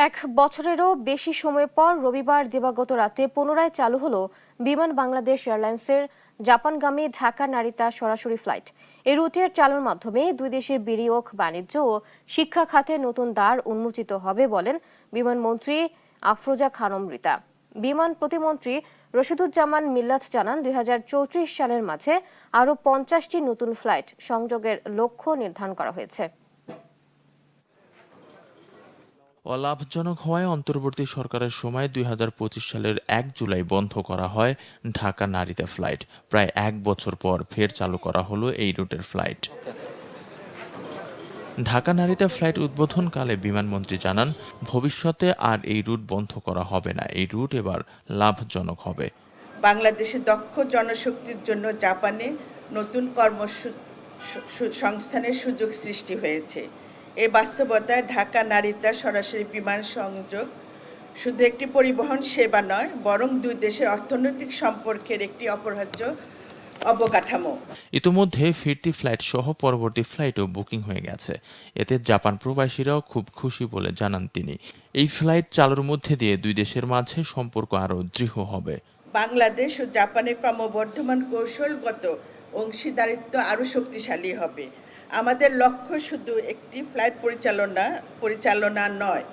এক বছরেরও বেশি সময় পর রবিবার দিবাগত রাতে পুনরায় চালু হলো বিমান বাংলাদেশ এয়ারলাইন্সের জাপানগামী ঢাকা নারিতা সরাসরি ফ্লাইট। এই রুটের চালুর মাধ্যমে দুই দেশের বিনিয়োগ, বাণিজ্য ও শিক্ষা খাতে নতুন দ্বার উন্মোচিত হবে বলেন বিমানমন্ত্রী আফরোজা খানম রিতা। বিমান প্রতিমন্ত্রী রশিদুজ্জামান মিল্লাত জানান, 2034 সালের মাঝে আরও 50টি নতুন ফ্লাইট সংযোগের লক্ষ্য নির্ধারণ করা হয়েছে। অলাভজনক হওয়ায় অন্তর্বর্তী সরকারের সময় 2025 সালের 1 জুলাই বন্ধ করা হয় ঢাকা নারিতা ফ্লাইট। প্রায় 1 বছর পর ফের চালু করা হলো এই রুটের ফ্লাইট। ঢাকা নারিতা ফ্লাইট উদ্বোধনকালে বিমানমন্ত্রী জানান, ভবিষ্যতে আর এই রুট বন্ধ করা হবে না। এই রুট এবার লাভজনক হবে। বাংলাদেশে দক্ষ জনশক্তির জন্য জাপানে নতুন কর্মসংস্থানের সুযোগ সৃষ্টি হয়েছে। এই বাস্তবতায় ঢাকা নারিতা সরাসরি বিমান সংযোগ শুধু একটি পরিবহন সেবা নয়, বরং দুই দেশের অর্থনৈতিক সম্পর্কের একটি অপরিহার্য অবকাঠামো। ইতোমধ্যে ফিরতি ফ্লাইট সহ পরবর্তী ফ্লাইটও বুকিং হয়ে গেছে। এতে জাপান প্রবাসীরাও খুব খুশি বলে জানান তিনি। এই ফ্লাইট চালুর মধ্যে দিয়ে দুই দেশের মাঝে সম্পর্ক আরও দৃঢ় হবে। বাংলাদেশ ও জাপানের ক্রমবর্ধমান কৌশলগত অংশীদারিত্ব আরও শক্তিশালী হবে। আমাদের লক্ষ্য শুধু একটি ফ্লাইট পরিচালনা নয়,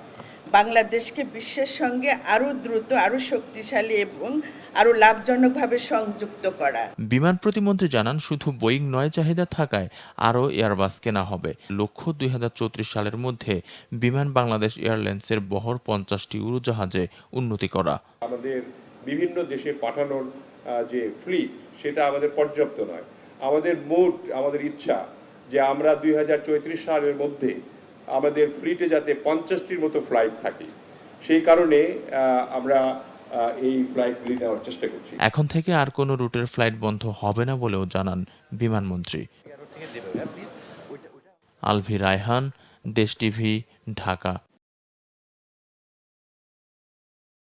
বাংলাদেশকে বিশ্বের সঙ্গে আরও দ্রুত, আরও শক্তিশালী এবং আরও লাভজনকভাবে সংযুক্ত করা। বিমান প্রতিমন্ত্রী জানান, শুধু বোয়িং নয়, চাহিদা থাকায় আরও এয়ারবাস কেনা হবে। লক্ষ্য 2034 সালের মধ্যে বিমান বাংলাদেশ এয়ারলাইন্সের বহর 50টি উড়োজাহাজে উন্নতি করা। আমাদের বিভিন্ন দেশে পাঠানোর যে ফ্লিট, সেটা আমাদের পর্যাপ্ত নয়। আমাদের ইচ্ছা যে আমরা 2034 সালের মধ্যে আমাদের ফ্লিটে যাতে 50টির মতো ফ্লাইট থাকে। সেই কারণে আমরা এই ফ্লাইটগুলি নেওয়ার চেষ্টা করছি। এখন থেকে আর কোনো রুটের ফ্লাইট বন্ধ হবে না বলেও জানান বিমানমন্ত্রী। আলভি রায়হান, দেশ টিভি, ঢাকা।